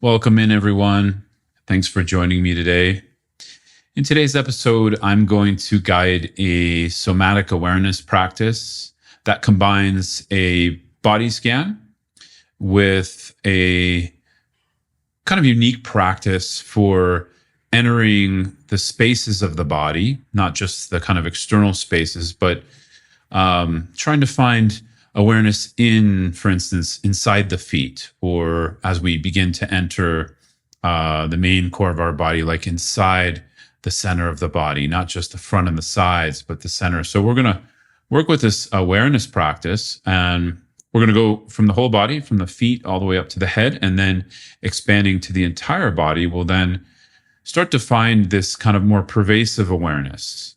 Welcome in, everyone. Thanks for joining me today. In today's episode, I'm going to guide a somatic awareness practice that combines a body scan with a kind of unique practice for entering the spaces of the body, not just the kind of external spaces, but trying to find awareness in, for instance, inside the feet, or as we begin to enter the main core of our body, like inside the center of the body, not just the front and the sides, but the center. So we're going to work with this awareness practice, and we're going to go from the whole body, from the feet all the way up to the head, and then expanding to the entire body. We'll then start to find this kind of more pervasive awareness.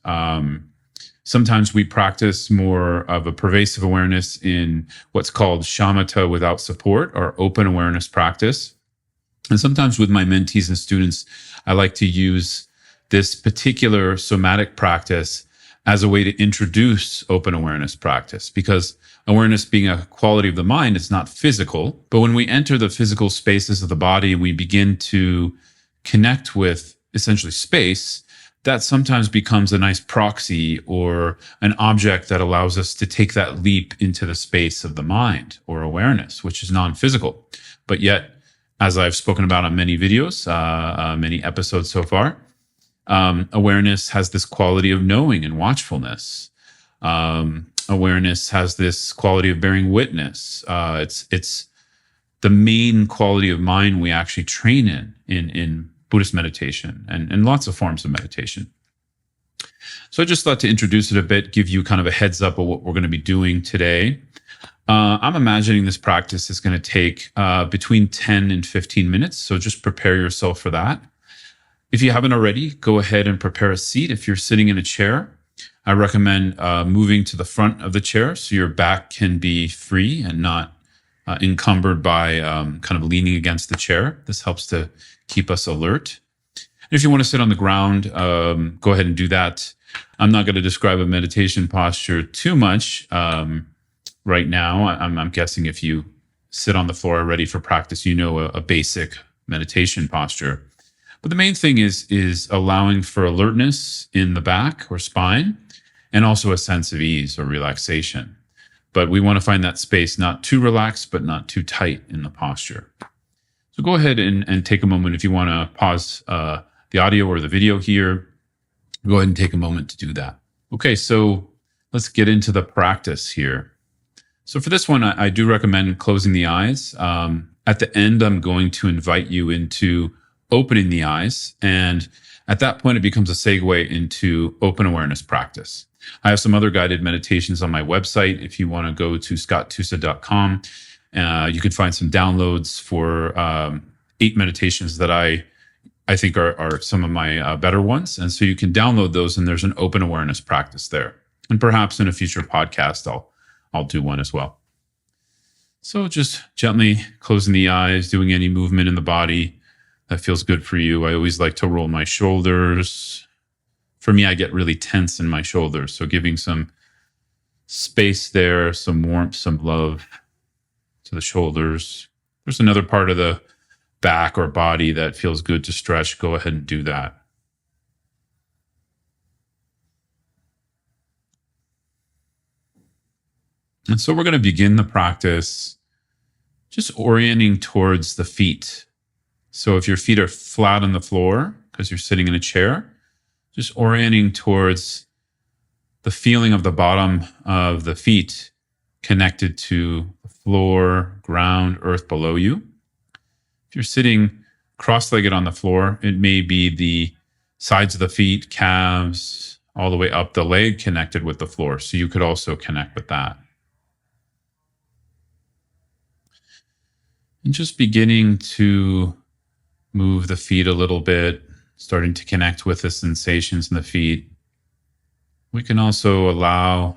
Sometimes we practice more of a pervasive awareness in what's called shamatha without support, or open awareness practice. And sometimes with my mentees and students, I like to use this particular somatic practice as a way to introduce open awareness practice, because awareness being a quality of the mind, it's not physical. But when we enter the physical spaces of the body and we begin to connect with essentially space, that sometimes becomes a nice proxy or an object that allows us to take that leap into the space of the mind or awareness, which is non-physical. But yet, as I've spoken about on many videos, many episodes so far, awareness has this quality of knowing and watchfulness. Awareness has this quality of bearing witness. It's the main quality of mind we actually train in Buddhist meditation and lots of forms of meditation. So I just thought to introduce it a bit, give you kind of a heads up of what we're going to be doing today. I'm imagining this practice is going to take between 10 and 15 minutes. So just prepare yourself for that. If you haven't already, go ahead and prepare a seat. If you're sitting in a chair, I recommend moving to the front of the chair so your back can be free and not encumbered by kind of leaning against the chair. This helps to keep us alert. And if you want to sit on the ground, go ahead and do that. I'm not going to describe a meditation posture too much right now. I'm guessing if you sit on the floor ready for practice, you know a basic meditation posture. But the main thing is allowing for alertness in the back or spine, and also a sense of ease or relaxation. But we want to find that space, not too relaxed, but not too tight in the posture. So go ahead and take a moment. If you want to pause the audio or the video here, go ahead and take a moment to do that. Okay, so let's get into the practice here. So for this one, I do recommend closing the eyes. At the end, I'm going to invite you into opening the eyes. And at that point, it becomes a segue into open awareness practice. I have some other guided meditations on my website. If you want to go to scotttusa.com, you can find some downloads for 8 meditations that I think are some of my better ones. And so you can download those, and there's an open awareness practice there. And perhaps in a future podcast, I'll do one as well. So just gently closing the eyes, doing any movement in the body that feels good for you. I always like to roll my shoulders. For me, I get really tense in my shoulders. So giving some space there, some warmth, some love to the shoulders. There's another part of the back or body that feels good to stretch. Go ahead and do that. And so we're going to begin the practice just orienting towards the feet. So if your feet are flat on the floor because you're sitting in a chair, just orienting towards the feeling of the bottom of the feet connected to the floor, ground, earth below you. If you're sitting cross-legged on the floor, it may be the sides of the feet, calves, all the way up the leg connected with the floor. So you could also connect with that. And just beginning to move the feet a little bit, starting to connect with the sensations in the feet. We can also allow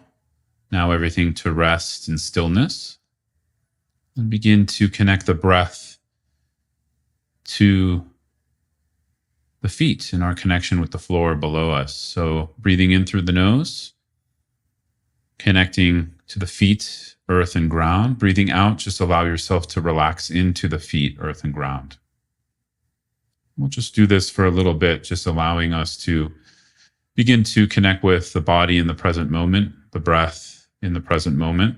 now everything to rest in stillness and begin to connect the breath to the feet in our connection with the floor below us. So breathing in through the nose, connecting to the feet, earth and ground. Breathing out, just allow yourself to relax into the feet, earth and ground. We'll just do this for a little bit, just allowing us to begin to connect with the body in the present moment, the breath in the present moment,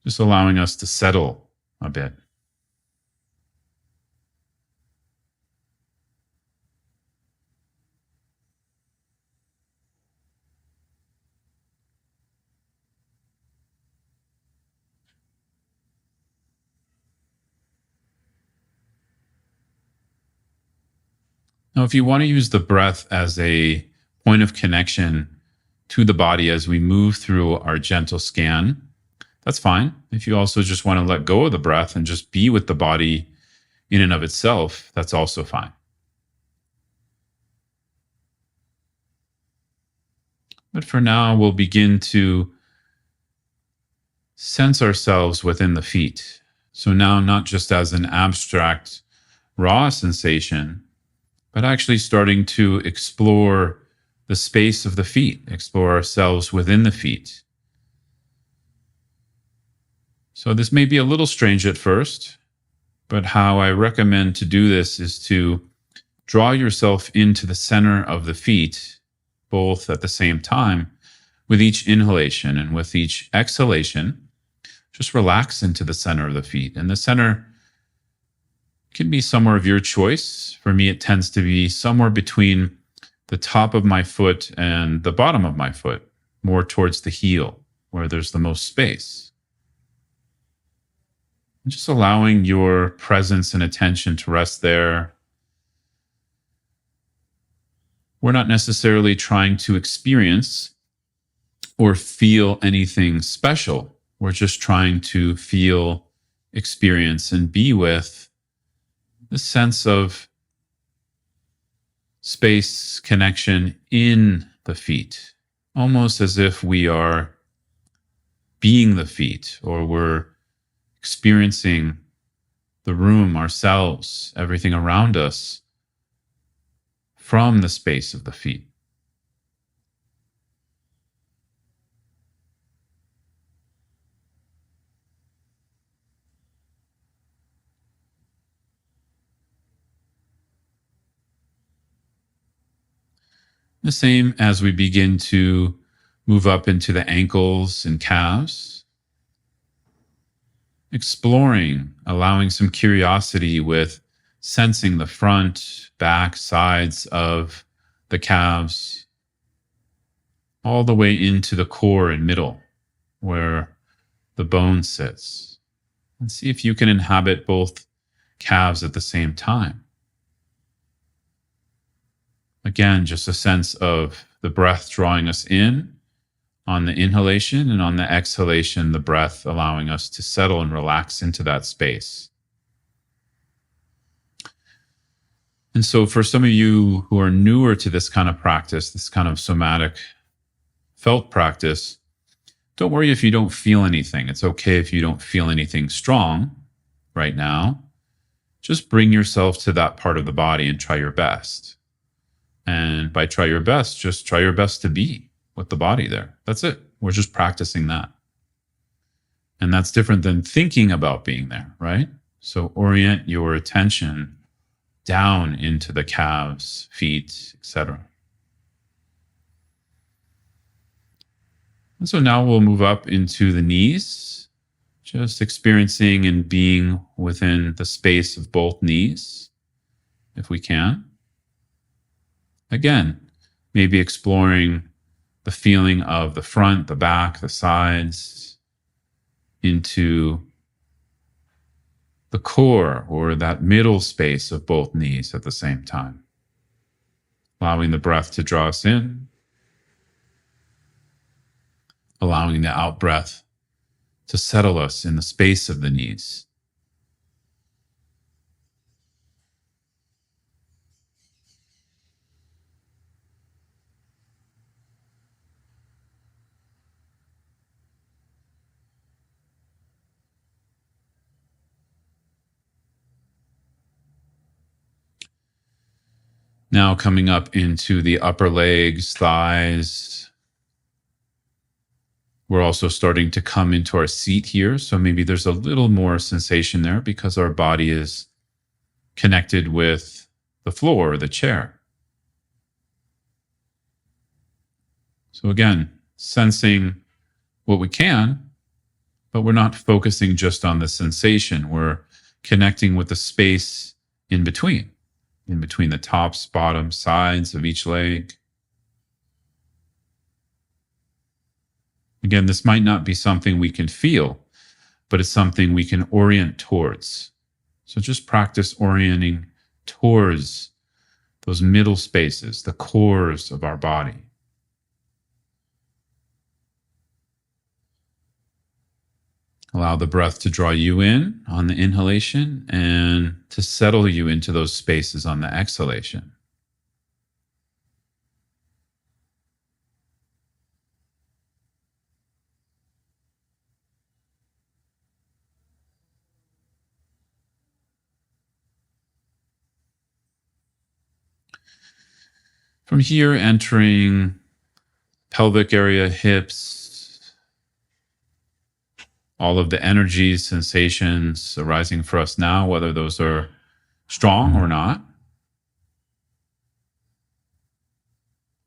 just allowing us to settle a bit. Now, if you want to use the breath as a point of connection to the body as we move through our gentle scan, that's fine. If you also just want to let go of the breath and just be with the body in and of itself, that's also fine. But for now, we'll begin to sense ourselves within the feet. So now, not just as an abstract, raw sensation, but actually starting to explore the space of the feet, explore ourselves within the feet. So this may be a little strange at first, but how I recommend to do this is to draw yourself into the center of the feet, both at the same time, with each inhalation, and with each exhalation, just relax into the center of the feet. And the center can be somewhere of your choice. For me, it tends to be somewhere between the top of my foot and the bottom of my foot, more towards the heel, where there's the most space. And just allowing your presence and attention to rest there. We're not necessarily trying to experience or feel anything special. We're just trying to feel, experience, and be with the sense of space, connection in the feet, almost as if we are being the feet, or we're experiencing the room, ourselves, everything around us from the space of the feet. The same as we begin to move up into the ankles and calves, exploring, allowing some curiosity with sensing the front, back, sides of the calves, all the way into the core and middle, where the bone sits. And see if you can inhabit both calves at the same time. Again, just a sense of the breath drawing us in on the inhalation, and on the exhalation, the breath allowing us to settle and relax into that space. And so for some of you who are newer to this kind of practice, this kind of somatic felt practice, don't worry if you don't feel anything. It's okay if you don't feel anything strong right now. Just bring yourself to that part of the body and try your best. And by try your best, just try your best to be with the body there. That's it. We're just practicing that. And that's different than thinking about being there, right? So orient your attention down into the calves, feet, etc. And so now we'll move up into the knees, just experiencing and being within the space of both knees, if we can. Again, maybe exploring the feeling of the front, the back, the sides, into the core, or that middle space of both knees at the same time. Allowing the breath to draw us in, allowing the out breath to settle us in the space of the knees. Now coming up into the upper legs, thighs. We're also starting to come into our seat here. So maybe there's a little more sensation there because our body is connected with the floor or the chair. So again, sensing what we can, but we're not focusing just on the sensation. We're connecting with the space in between the tops, bottom, sides of each leg. Again, this might not be something we can feel, but it's something we can orient towards. So just practice orienting towards those middle spaces, the cores of our body. Allow the breath to draw you in on the inhalation and to settle you into those spaces on the exhalation. From here, entering pelvic area, hips, all of the energies, sensations arising for us now, whether those are strong or not.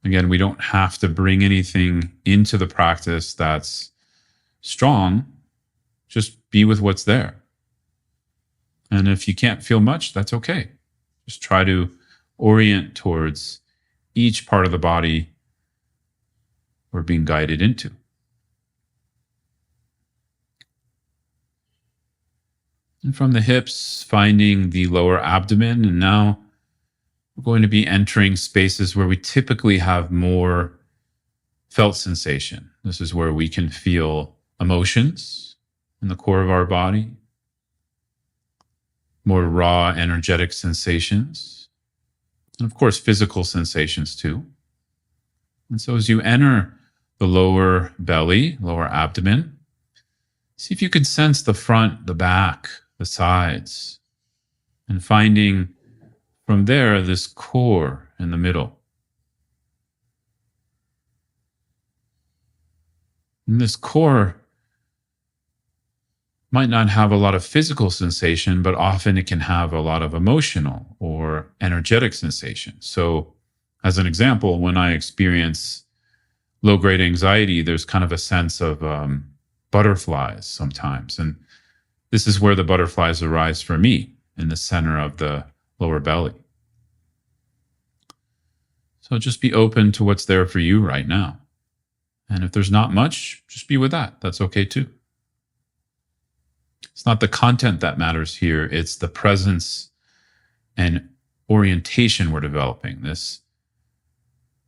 Again, we don't have to bring anything into the practice that's strong. Just be with what's there. And if you can't feel much, that's okay. Just try to orient towards each part of the body we're being guided into. And from the hips, finding the lower abdomen. And now we're going to be entering spaces where we typically have more felt sensation. This is where we can feel emotions in the core of our body, more raw, energetic sensations. And of course, physical sensations too. And so as you enter the lower belly, lower abdomen, see if you can sense the front, the back, the sides, and finding from there this core in the middle. And this core might not have a lot of physical sensation, but often it can have a lot of emotional or energetic sensation. So as an example, when I experience low-grade anxiety, there's kind of a sense of butterflies sometimes. And this is where the butterflies arise for me, in the center of the lower belly. So just be open to what's there for you right now. And if there's not much, just be with that. That's okay too. It's not the content that matters here. It's the presence and orientation we're developing. This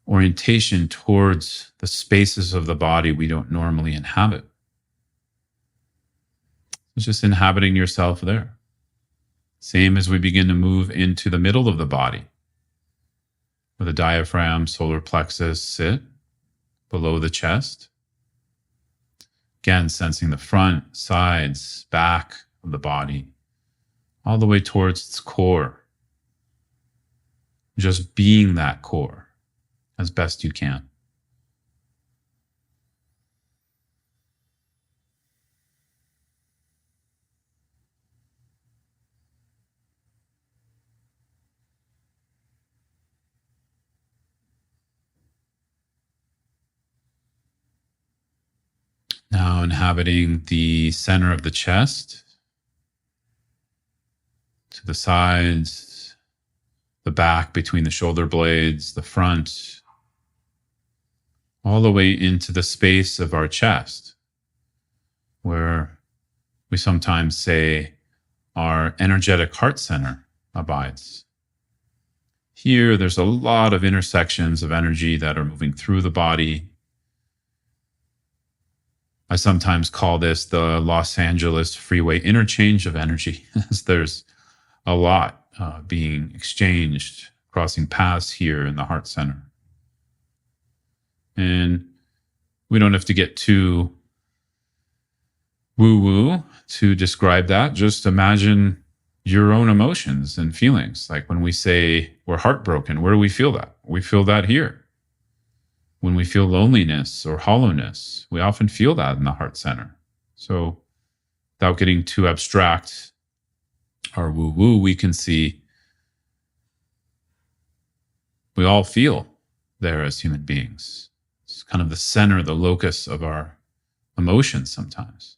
orientation towards the spaces of the body we don't normally inhabit. It's just inhabiting yourself there. Same as we begin to move into the middle of the body, where the diaphragm, solar plexus sit below the chest. Again, sensing the front, sides, back of the body, all the way towards its core. Just being that core as best you can. Now inhabiting the center of the chest, to the sides, the back between the shoulder blades, the front, all the way into the space of our chest, where we sometimes say our energetic heart center abides. Here, there's a lot of intersections of energy that are moving through the body. I sometimes call this the Los Angeles freeway interchange of energy, as there's a lot being exchanged, crossing paths here in the heart center. And we don't have to get too woo-woo to describe that. Just imagine your own emotions and feelings. Like when we say we're heartbroken, where do we feel that? We feel that here. When we feel loneliness or hollowness, we often feel that in the heart center. So without getting too abstract or woo-woo, we can see we all feel there as human beings. It's kind of the center, the locus of our emotions sometimes.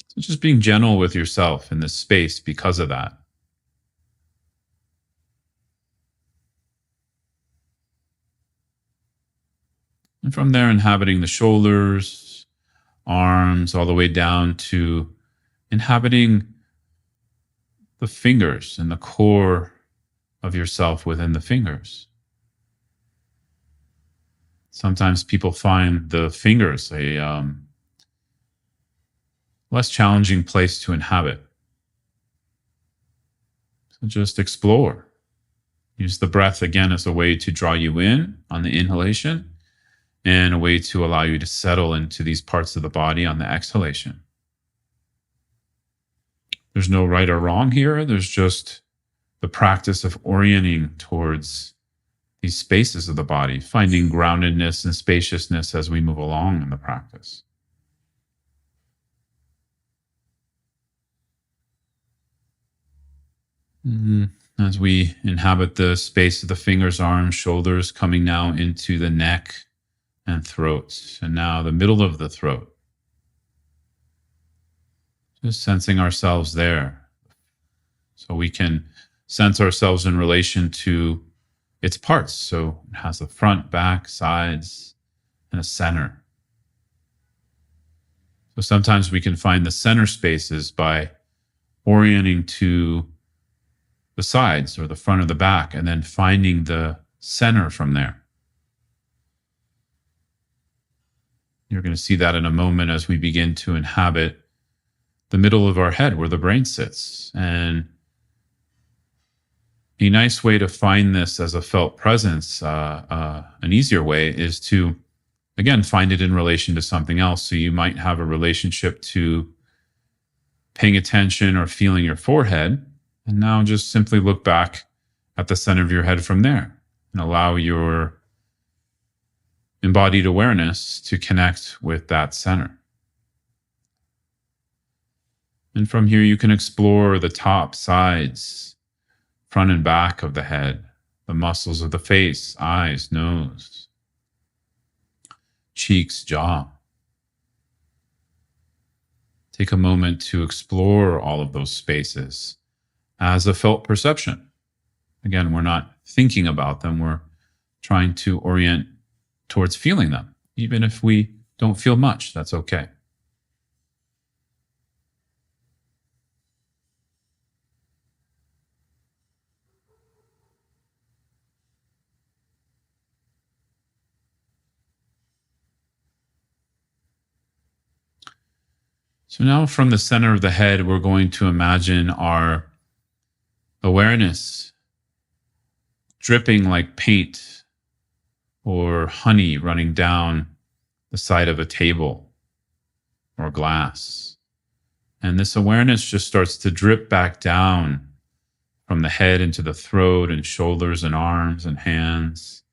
So just being gentle with yourself in this space because of that. And from there, inhabiting the shoulders, arms, all the way down to inhabiting the fingers and the core of yourself within the fingers. Sometimes people find the fingers a less challenging place to inhabit. So just explore. Use the breath again as a way to draw you in on the inhalation and a way to allow you to settle into these parts of the body on the exhalation. There's no right or wrong here. There's just the practice of orienting towards these spaces of the body, finding groundedness and spaciousness as we move along in the practice. As we inhabit the space of the fingers, arms, shoulders, coming now into the neck and throat, and now the middle of the throat. Just sensing ourselves there. So we can sense ourselves in relation to its parts. So it has a front, back, sides, and a center. So sometimes we can find the center spaces by orienting to the sides or the front or the back, and then finding the center from there. You're going to see that in a moment as we begin to inhabit the middle of our head where the brain sits. And a nice way to find this as a felt presence, an easier way, is to, again, find it in relation to something else. So you might have a relationship to paying attention or feeling your forehead. And now just simply look back at the center of your head from there and allow your embodied awareness to connect with that center. And from here, you can explore the top, sides, front and back of the head, the muscles of the face, eyes, nose, cheeks, jaw. Take a moment to explore all of those spaces as a felt perception. Again, we're not thinking about them. We're trying to orient towards feeling them. Even if we don't feel much, that's okay. So now from the center of the head, we're going to imagine our awareness dripping like paint or honey running down the side of a table or glass. And this awareness just starts to drip back down from the head into the throat and shoulders and arms and hands,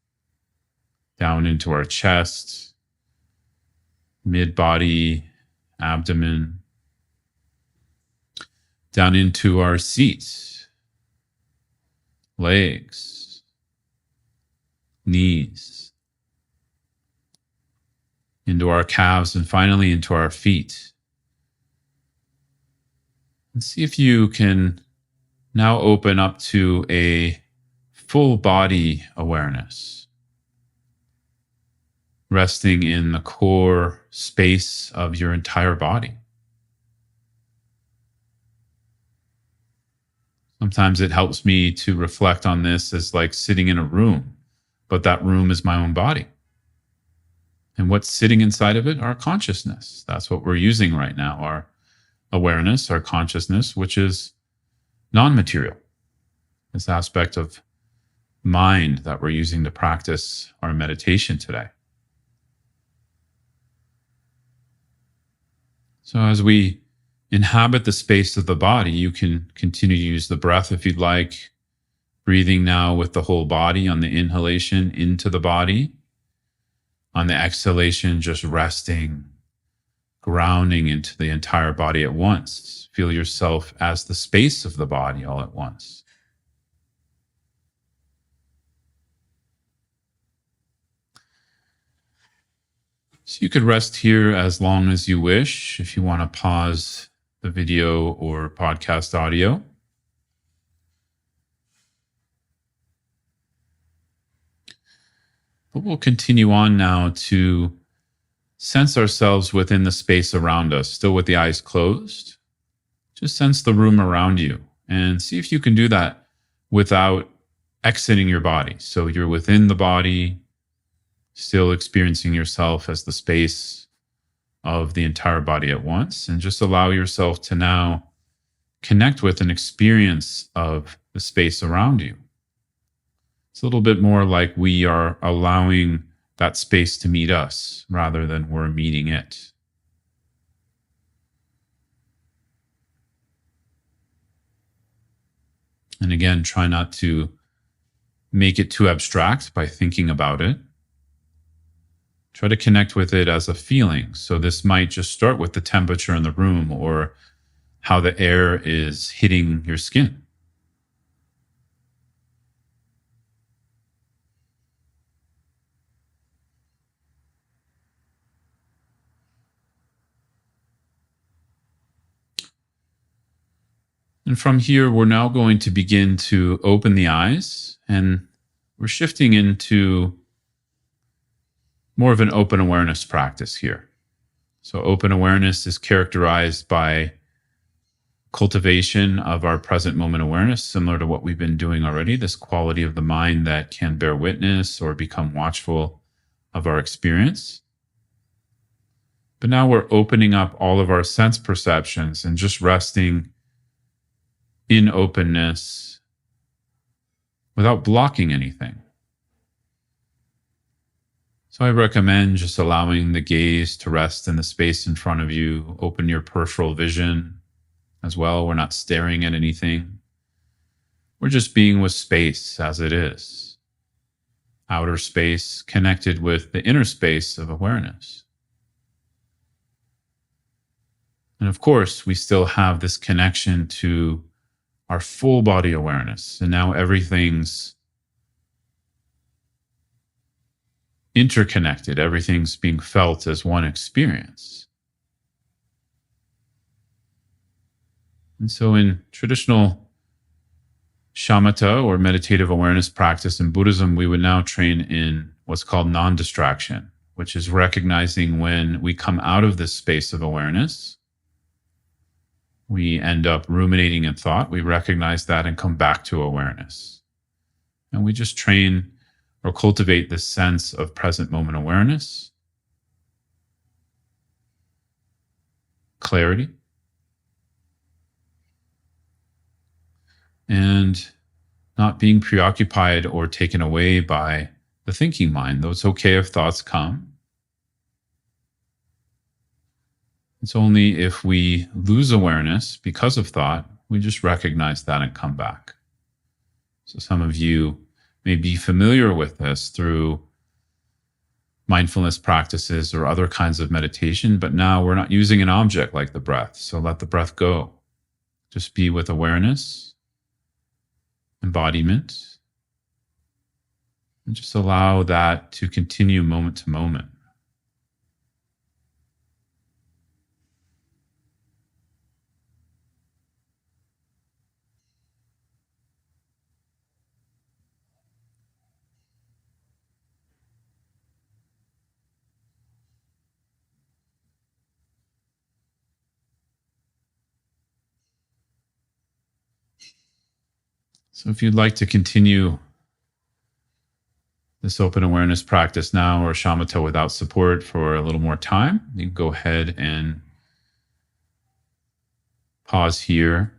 down into our chest, mid-body, abdomen, down into our seats, legs, knees, into our calves, and finally into our feet. And see if you can now open up to a full body awareness, resting in the core space of your entire body. Sometimes it helps me to reflect on this as like sitting in a room, but that room is my own body. And what's sitting inside of it? Our consciousness. That's what we're using right now. Our awareness, our consciousness, which is non-material. This aspect of mind that we're using to practice our meditation today. So as we inhabit the space of the body, you can continue to use the breath if you'd like, breathing now with the whole body on the inhalation into the body. On the exhalation, just resting, grounding into the entire body at once. Feel yourself as the space of the body all at once. So you could rest here as long as you wish if you want to pause the video or podcast audio. But we'll continue on now to sense ourselves within the space around us, still with the eyes closed. Just sense the room around you and see if you can do that without exiting your body. So you're within the body, still experiencing yourself as the space of the entire body at once, and just allow yourself to now connect with an experience of the space around you. It's a little bit more like we are allowing that space to meet us rather than we're meeting it. And again, try not to make it too abstract by thinking about it. Try to connect with it as a feeling. So this might just start with the temperature in the room or how the air is hitting your skin. And from here, we're now going to begin to open the eyes, and we're shifting into more of an open awareness practice here. So open awareness is characterized by cultivation of our present moment awareness, similar to what we've been doing already, this quality of the mind that can bear witness or become watchful of our experience. But now we're opening up all of our sense perceptions and just resting in openness without blocking anything. So I recommend just allowing the gaze to rest in the space in front of you. Open your peripheral vision as well. We're not staring at anything. We're just being with space as it is. Outer space connected with the inner space of awareness. And of course, we still have this connection to our full body awareness. And now everything's interconnected. Everything's being felt as one experience. And so in traditional shamatha or meditative awareness practice in Buddhism, we would now train in what's called non-distraction, which is recognizing when we come out of this space of awareness, we end up ruminating in thought. We recognize that and come back to awareness. And we just train or cultivate this sense of present moment awareness, clarity, and not being preoccupied or taken away by the thinking mind, though it's okay if thoughts come. It's only if we lose awareness because of thought, we just recognize that and come back. So some of you may be familiar with this through mindfulness practices or other kinds of meditation, but now we're not using an object like the breath. So let the breath go. Just be with awareness, embodiment, and just allow that to continue moment to moment. So if you'd like to continue this open awareness practice now or shamatha without support for a little more time, you can go ahead and pause here.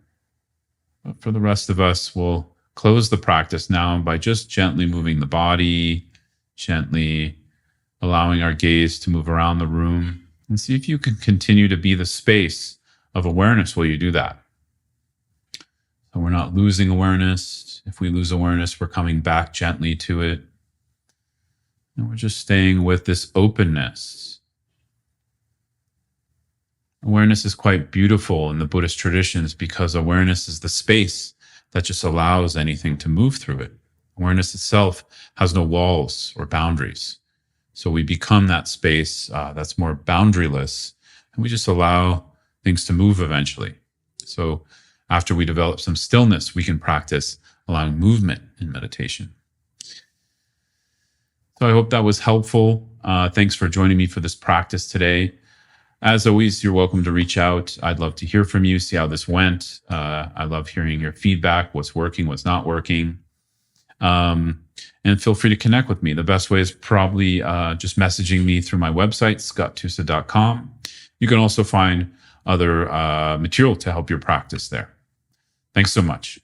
But for the rest of us, we'll close the practice now by just gently moving the body, gently allowing our gaze to move around the room, and see if you can continue to be the space of awareness while you do that. So we're not losing awareness. If we lose awareness, we're coming back gently to it. And we're just staying with this openness. Awareness is quite beautiful in the Buddhist traditions because awareness is the space that just allows anything to move through it. Awareness itself has no walls or boundaries. So we become that space that's more boundaryless, and we just allow things to move eventually. So after we develop some stillness, we can practice allowing movement in meditation. So I hope that was helpful. Thanks for joining me for this practice today. As always, you're welcome to reach out. I'd love to hear from you, see how this went. I love hearing your feedback, what's working, what's not working. And feel free to connect with me. The best way is probably just messaging me through my website, scotttusa.com. You can also find other material to help your practice there. Thanks so much.